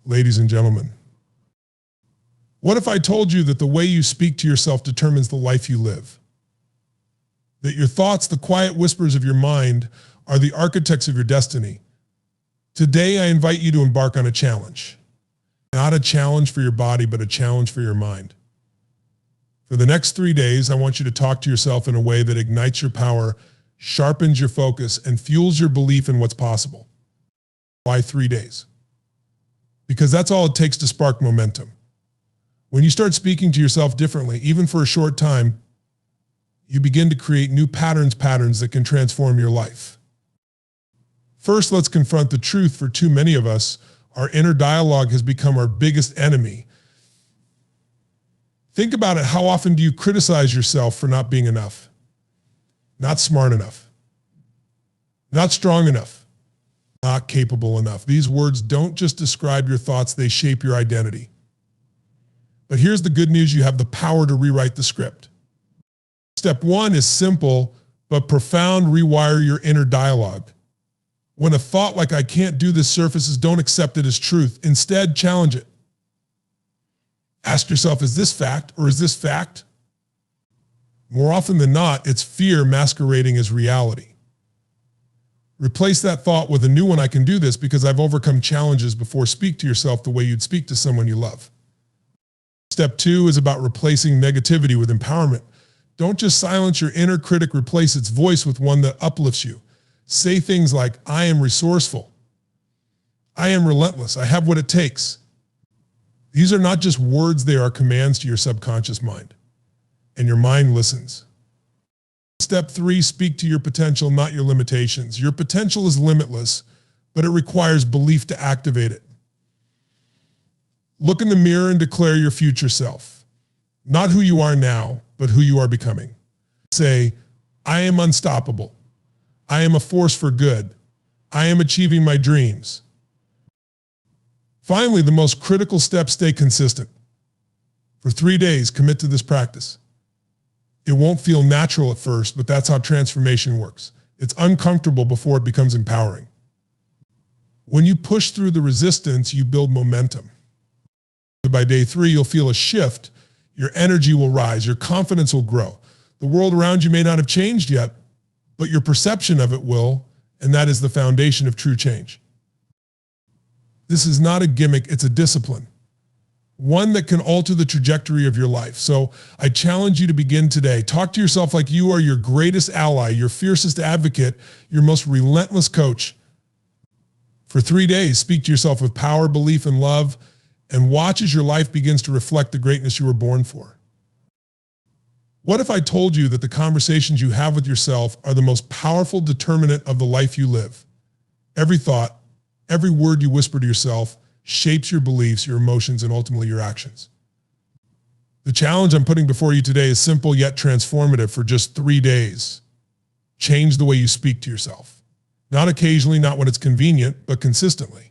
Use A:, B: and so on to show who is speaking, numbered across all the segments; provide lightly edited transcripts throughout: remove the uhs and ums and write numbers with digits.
A: Ladies and gentlemen, what if I told you that the way you speak to yourself determines the life you live? That your thoughts, the quiet whispers of your mind, are the architects of your destiny. Today, I invite you to embark on a challenge. Not a challenge for your body, but a challenge for your mind. For the next 3 days, I want you to talk to yourself in a way that ignites your power, sharpens your focus, and fuels your belief in what's possible. Why 3 days? Because that's all it takes to spark momentum. When you start speaking to yourself differently, even for a short time, you begin to create new patterns that can transform your life. First, let's confront the truth. For too many of us, our inner dialogue has become our biggest enemy. Think about it. How often do you criticize yourself for not being enough? Not smart enough? Not strong enough? Not capable enough? These words don't just describe your thoughts, they shape your identity. But here's the good news: you have the power to rewrite the script. Step one is simple but profound: rewire your inner dialogue. When a thought like "I can't do this" surfaces, don't accept it as truth. Instead, challenge it. Ask yourself, is this fact or is this fact? More often than not, it's fear masquerading as reality. Replace that thought with a new one: I can do this because I've overcome challenges before. Speak to yourself the way you'd speak to someone you love. Step two is about replacing negativity with empowerment. Don't just silence your inner critic, replace its voice with one that uplifts you. Say things like, I am resourceful. I am relentless. I have what it takes. These are not just words, they are commands to your subconscious mind. And your mind listens. Step three, speak to your potential, not your limitations. Your potential is limitless, but it requires belief to activate it. Look in the mirror and declare your future self. Not who you are now, but who you are becoming. Say, I am unstoppable. I am a force for good. I am achieving my dreams. Finally, the most critical step: stay consistent. For 3 days, commit to this practice. It won't feel natural at first, but that's how transformation works. It's uncomfortable before it becomes empowering. When you push through the resistance, you build momentum. By day 3, you'll feel a shift. Your energy will rise. Your confidence will grow. The world around you may not have changed yet, but your perception of it will, and that is the foundation of true change. This is not a gimmick, it's a discipline. One that can alter the trajectory of your life. So I challenge you to begin today. Talk to yourself like you are your greatest ally, your fiercest advocate, your most relentless coach. For 3 days, speak to yourself with power, belief, and love, and watch as your life begins to reflect the greatness you were born for. What if I told you that the conversations you have with yourself are the most powerful determinant of the life you live? Every thought, every word you whisper to yourself shapes your beliefs, your emotions, and ultimately your actions. The challenge I'm putting before you today is simple yet transformative. For just 3 days, change the way you speak to yourself. Not occasionally, not when it's convenient, but consistently.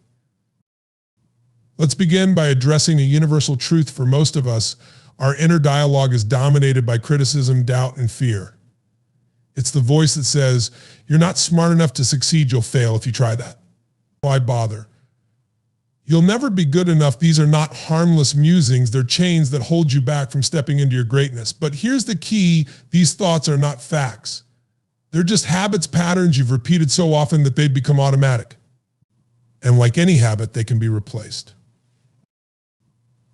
A: Let's begin by addressing a universal truth for most of us. Our inner dialogue is dominated by criticism, doubt, and fear. It's the voice that says, you're not smart enough to succeed, you'll fail if you try that. Why bother? You'll never be good enough. These are not harmless musings, they're chains that hold you back from stepping into your greatness. But here's the key: these thoughts are not facts. They're just habits, patterns you've repeated so often that they've become automatic. And like any habit, they can be replaced.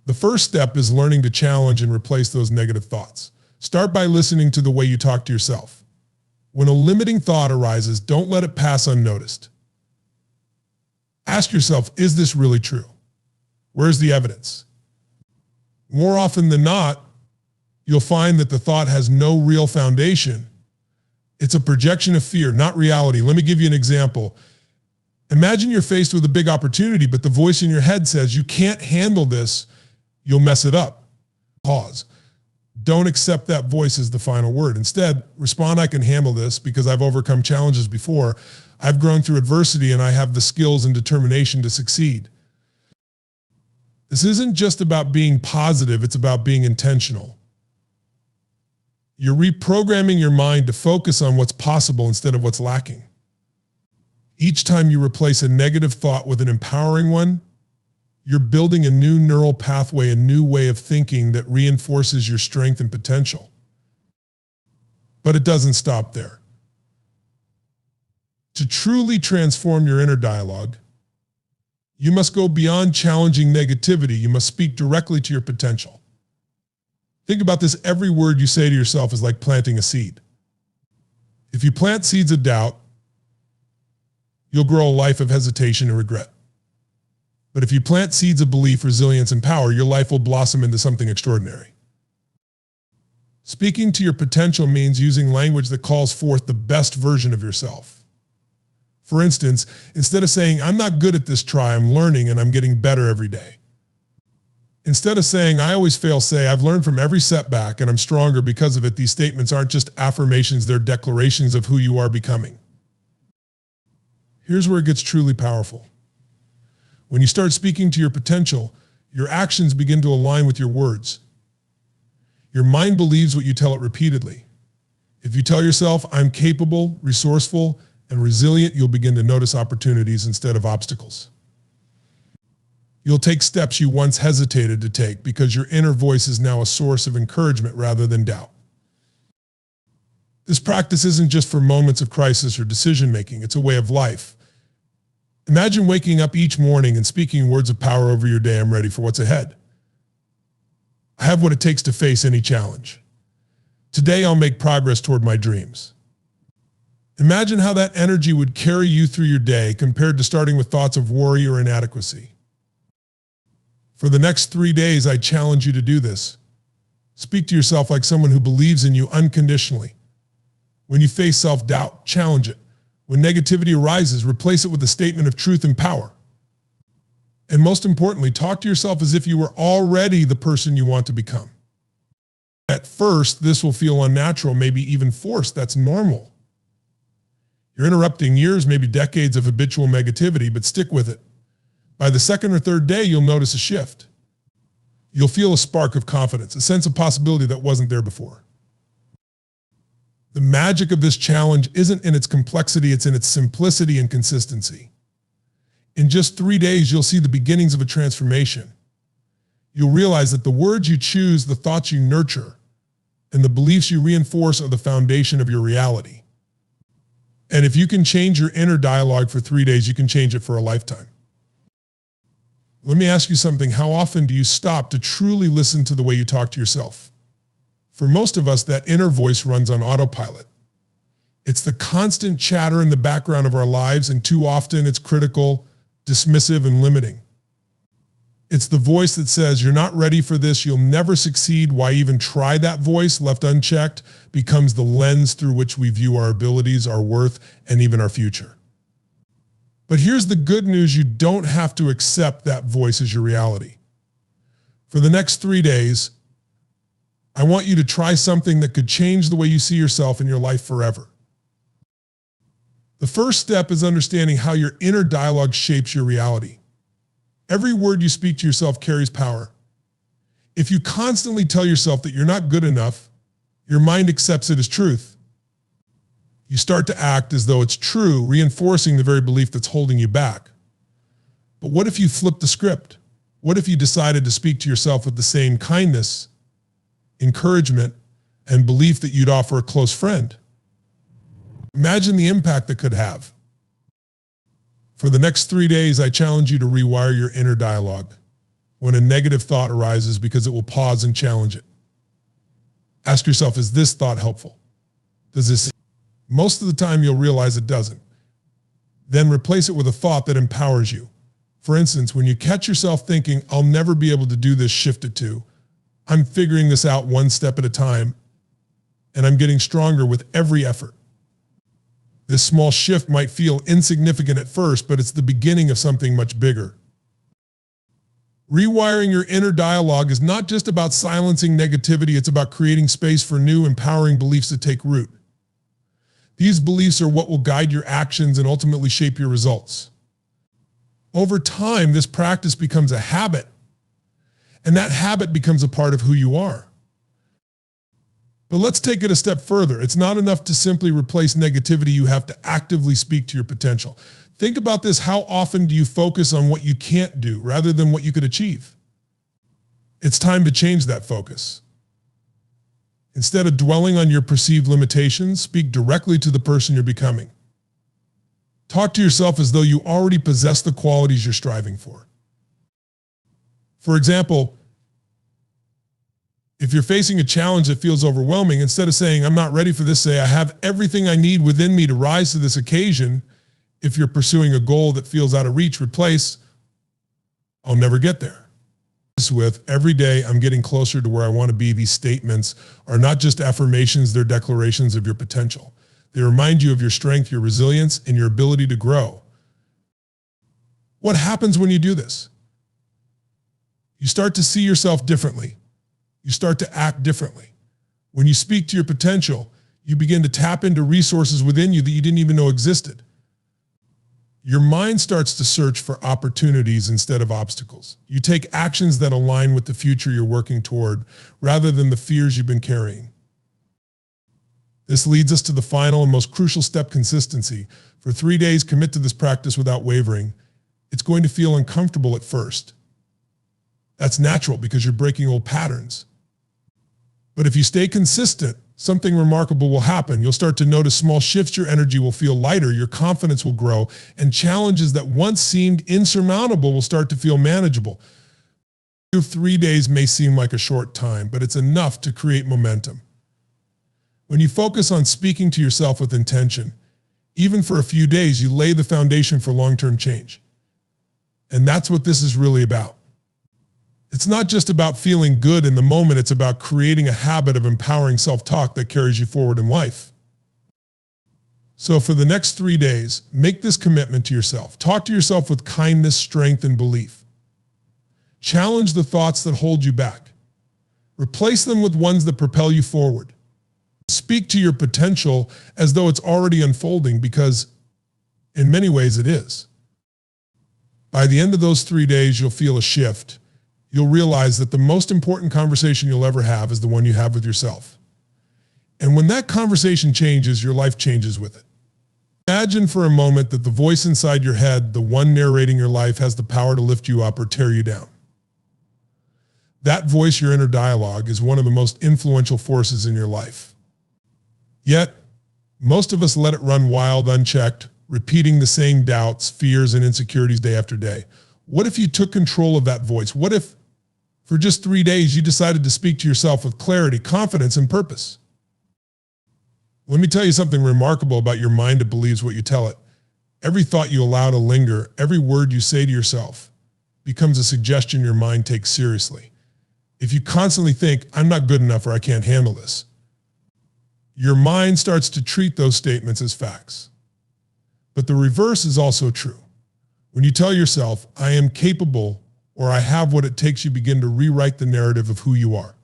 A: The first step is learning to challenge and replace those negative thoughts. Start by listening to the way you talk to yourself. When a limiting thought arises, don't let it pass unnoticed. Ask yourself, is this really true? Where's the evidence? More often than not, you'll find that the thought has no real foundation. It's a projection of fear, not reality. Let me give you an example. Imagine you're faced with a big opportunity, but the voice in your head says, you can't handle this. You'll mess it up. Pause. Don't accept that voice as the final word. Instead, respond, I can handle this because I've overcome challenges before. I've grown through adversity and I have the skills and determination to succeed. This isn't just about being positive, it's about being intentional. You're reprogramming your mind to focus on what's possible instead of what's lacking. Each time you replace a negative thought with an empowering one, You're building a new neural pathway, a new way of thinking that reinforces your strength and potential. But it doesn't stop there. To truly transform your inner dialogue, you must go beyond challenging negativity. You must speak directly to your potential. Think about this. Every word you say to yourself is like planting a seed. If you plant seeds of doubt, you'll grow a life of hesitation and regret. But if you plant seeds of belief, resilience, and power, your life will blossom into something extraordinary. Speaking to your potential means using language that calls forth the best version of yourself. For instance, instead of saying, "I'm not good at this try, I'm learning and I'm getting better every day." Instead of saying, "I always fail," say, "I've learned from every setback and I'm stronger because of it." These statements aren't just affirmations, they're declarations of who you are becoming. Here's where it gets truly powerful. When you start speaking to your potential, your actions begin to align with your words. Your mind believes what you tell it repeatedly. If you tell yourself, "I'm capable, resourceful, and resilient," you'll begin to notice opportunities instead of obstacles. You'll take steps you once hesitated to take because your inner voice is now a source of encouragement rather than doubt. This practice isn't just for moments of crisis or decision-making, it's a way of life. Imagine waking up each morning and speaking words of power over your day. "I'm ready for what's ahead. I have what it takes to face any challenge. Today I'll make progress toward my dreams." Imagine how that energy would carry you through your day compared to starting with thoughts of worry or inadequacy. For the next 3 days, I challenge you to do this. Speak to yourself like someone who believes in you unconditionally. When you face self-doubt, challenge it. When negativity arises, replace it with a statement of truth and power. And most importantly, talk to yourself as if you were already the person you want to become. At first, this will feel unnatural, maybe even forced. That's normal. You're interrupting years, maybe decades of habitual negativity, but stick with it. By the second or third day, you'll notice a shift. You'll feel a spark of confidence, a sense of possibility that wasn't there before. The magic of this challenge isn't in its complexity, it's in its simplicity and consistency. In just 3 days, you'll see the beginnings of a transformation. You'll realize that the words you choose, the thoughts you nurture, and the beliefs you reinforce are the foundation of your reality. And if you can change your inner dialogue for 3 days, you can change it for a lifetime. Let me ask you something. How often do you stop to truly listen to the way you talk to yourself? For most of us, that inner voice runs on autopilot. It's the constant chatter in the background of our lives, and too often it's critical, dismissive, and limiting. It's the voice that says, "You're not ready for this, you'll never succeed." Why even try? That voice, left unchecked, becomes the lens through which we view our abilities, our worth, and even our future. But here's the good news. You don't have to accept that voice as your reality. For the next 3 days, I want you to try something that could change the way you see yourself in your life forever. The first step is understanding how your inner dialogue shapes your reality. Every word you speak to yourself carries power. If you constantly tell yourself that you're not good enough, your mind accepts it as truth. You start to act as though it's true, reinforcing the very belief that's holding you back. But what if you flipped the script? What if you decided to speak to yourself with the same kindness, encouragement, and belief that you'd offer a close friend? Imagine the impact that could have. For the next 3 days, I challenge you to rewire your inner dialogue when a negative thought arises, because it will pause and challenge it. Ask yourself, is this thought helpful? Does this? Most of the time, you'll realize it doesn't. Then replace it with a thought that empowers you. For instance, when you catch yourself thinking, "I'll never be able to do this," shift it to, "I'm figuring this out one step at a time, and I'm getting stronger with every effort." This small shift might feel insignificant at first, but it's the beginning of something much bigger. Rewiring your inner dialogue is not just about silencing negativity, it's about creating space for new, empowering beliefs to take root. These beliefs are what will guide your actions and ultimately shape your results. Over time, this practice becomes a habit, and that habit becomes a part of who you are. But let's take it a step further. It's not enough to simply replace negativity. You have to actively speak to your potential. Think about this. How often do you focus on what you can't do rather than what you could achieve? It's time to change that focus. Instead of dwelling on your perceived limitations, speak directly to the person you're becoming. Talk to yourself as though you already possess the qualities you're striving for. For example, if you're facing a challenge that feels overwhelming, instead of saying, I'm not ready for this, say, I have everything I need within me to rise to this occasion. If you're pursuing a goal that feels out of reach, replace, I'll never get there. With every day, I'm getting closer to where I want to be. These statements are not just affirmations, they're declarations of your potential. They remind you of your strength, your resilience, and your ability to grow. What happens when you do this? You start to see yourself differently. You start to act differently. When you speak to your potential, you begin to tap into resources within you that you didn't even know existed. Your mind starts to search for opportunities instead of obstacles. You take actions that align with the future you're working toward rather than the fears you've been carrying. This leads us to the final and most crucial step: consistency. For 3 days, commit to this practice without wavering. It's going to feel uncomfortable at first. That's natural because you're breaking old patterns. But if you stay consistent, something remarkable will happen. You'll start to notice small shifts. Your energy will feel lighter, your confidence will grow, and challenges that once seemed insurmountable will start to feel manageable. 3 days may seem like a short time, but it's enough to create momentum. When you focus on speaking to yourself with intention, even for a few days, you lay the foundation for long-term change. And that's what this is really about. It's not just about feeling good in the moment, it's about creating a habit of empowering self-talk that carries you forward in life. So for the next 3 days, make this commitment to yourself. Talk to yourself with kindness, strength, and belief. Challenge the thoughts that hold you back. Replace them with ones that propel you forward. Speak to your potential as though it's already unfolding, because in many ways it is. By the end of those 3 days, you'll feel a shift. You'll realize that the most important conversation you'll ever have is the one you have with yourself. And when that conversation changes, your life changes with it. Imagine for a moment that the voice inside your head, the one narrating your life, has the power to lift you up or tear you down. That voice, your inner dialogue, is one of the most influential forces in your life. Yet, most of us let it run wild, unchecked, repeating the same doubts, fears, and insecurities day after day. What if you took control of that voice? What if, for just 3 days, you decided to speak to yourself with clarity, confidence, and purpose? Let me tell you something remarkable about your mind. It believes what you tell it. Every thought you allow to linger, every word you say to yourself, becomes a suggestion your mind takes seriously. If you constantly think, I'm not good enough or I can't handle this, your mind starts to treat those statements as facts. But the reverse is also true. When you tell yourself, I am capable or I have what it takes, you begin to rewrite the narrative of who you are.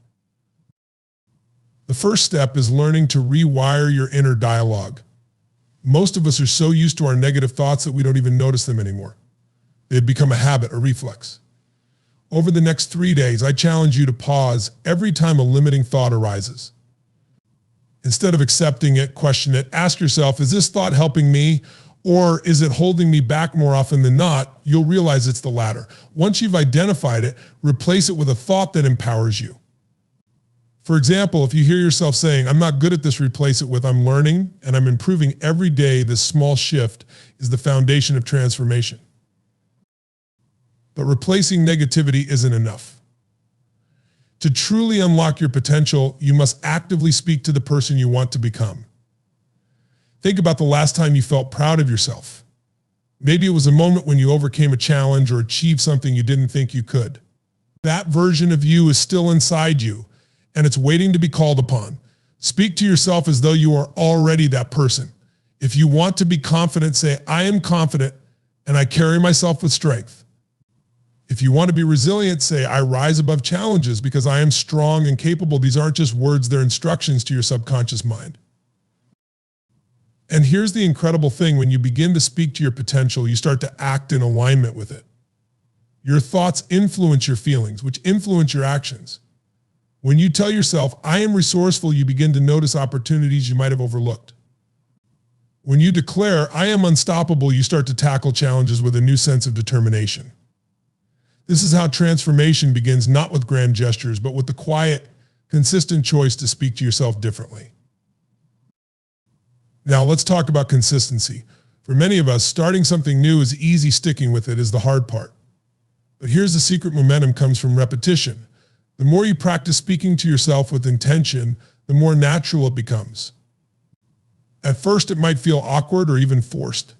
A: The first step is learning to rewire your inner dialogue. Most of us are so used to our negative thoughts that we don't even notice them anymore. They've become a habit, a reflex. Over the next 3 days, I challenge you to pause every time a limiting thought arises. Instead of accepting it, question it. Ask yourself, is this thought helping me, or is it holding me back? More often than not, you'll realize it's the latter. Once you've identified it, replace it with a thought that empowers you. For example, if you hear yourself saying, I'm not good at this, replace it with, I'm learning and I'm improving every day. This small shift is the foundation of transformation. But replacing negativity isn't enough. To truly unlock your potential, you must actively speak to the person you want to become. Think about the last time you felt proud of yourself. Maybe it was a moment when you overcame a challenge or achieved something you didn't think you could. That version of you is still inside you, and it's waiting to be called upon. Speak to yourself as though you are already that person. If you want to be confident, say, I am confident and I carry myself with strength. If you want to be resilient, say, I rise above challenges because I am strong and capable. These aren't just words, they're instructions to your subconscious mind. And here's the incredible thing. When you begin to speak to your potential, you start to act in alignment with it. Your thoughts influence your feelings, which influence your actions. When you tell yourself, I am resourceful, you begin to notice opportunities you might have overlooked. When you declare, I am unstoppable, you start to tackle challenges with a new sense of determination. This is how transformation begins, not with grand gestures, but with the quiet, consistent choice to speak to yourself differently. Now let's talk about consistency. For many of us, starting something new is easy, sticking with it is the hard part. But here's the secret: momentum comes from repetition. The more you practice speaking to yourself with intention, the more natural it becomes. At first, it might feel awkward or even forced.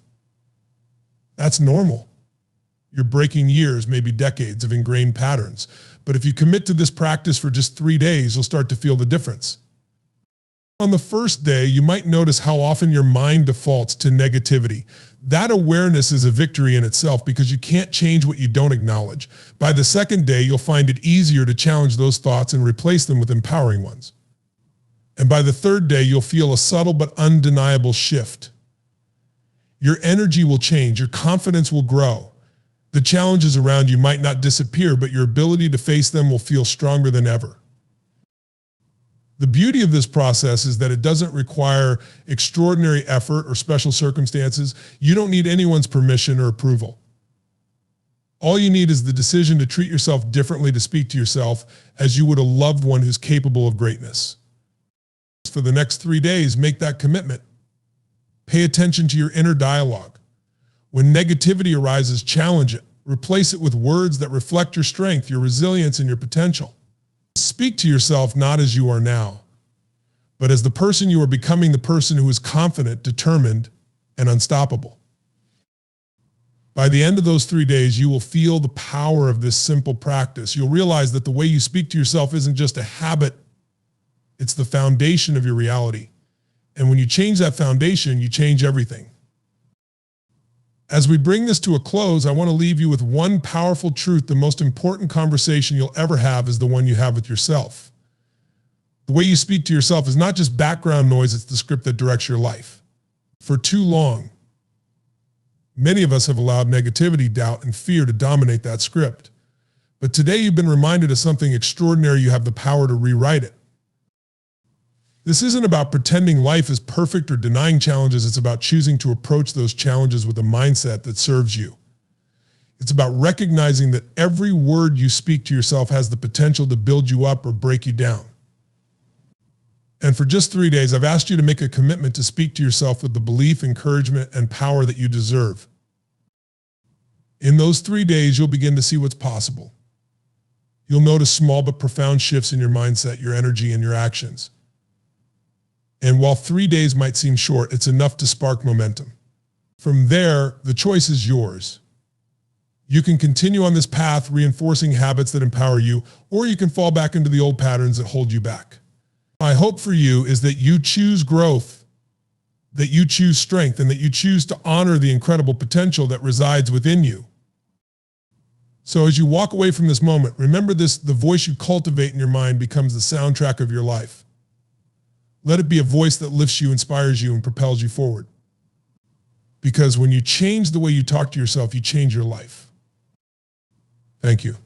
A: That's normal. You're breaking years, maybe decades of ingrained patterns. But if you commit to this practice for just 3 days, you'll start to feel the difference. On the first day, you might notice how often your mind defaults to negativity. That awareness is a victory in itself because you can't change what you don't acknowledge. By the second day, you'll find it easier to challenge those thoughts and replace them with empowering ones. And by the third day, you'll feel a subtle but undeniable shift. Your energy will change, your confidence will grow. The challenges around you might not disappear, but your ability to face them will feel stronger than ever. The beauty of this process is that it doesn't require extraordinary effort or special circumstances. You don't need anyone's permission or approval. All you need is the decision to treat yourself differently, to speak to yourself as you would a loved one who's capable of greatness. For the next 3 days, make that commitment. Pay attention to your inner dialogue. When negativity arises, challenge it. Replace it with words that reflect your strength, your resilience, and your potential. Speak to yourself not as you are now, but as the person you are becoming, the person who is confident, determined, and unstoppable. By the end of those 3 days, you will feel the power of this simple practice. You'll realize that the way you speak to yourself isn't just a habit, it's the foundation of your reality. And when you change that foundation, you change everything. As we bring this to a close, I want to leave you with one powerful truth. The most important conversation you'll ever have is the one you have with yourself. The way you speak to yourself is not just background noise, it's the script that directs your life. For too long, many of us have allowed negativity, doubt, and fear to dominate that script. But today you've been reminded of something extraordinary. You have the power to rewrite it. This isn't about pretending life is perfect or denying challenges. It's about choosing to approach those challenges with a mindset that serves you. It's about recognizing that every word you speak to yourself has the potential to build you up or break you down. And for just 3 days, I've asked you to make a commitment to speak to yourself with the belief, encouragement, and power that you deserve. In those 3 days, you'll begin to see what's possible. You'll notice small but profound shifts in your mindset, your energy, and your actions. And while 3 days might seem short, it's enough to spark momentum. From there, the choice is yours. You can continue on this path, reinforcing habits that empower you, or you can fall back into the old patterns that hold you back. My hope for you is that you choose growth, that you choose strength, and that you choose to honor the incredible potential that resides within you. So as you walk away from this moment, remember this: the voice you cultivate in your mind becomes the soundtrack of your life. Let it be a voice that lifts you, inspires you, and propels you forward. Because when you change the way you talk to yourself, you change your life. Thank you.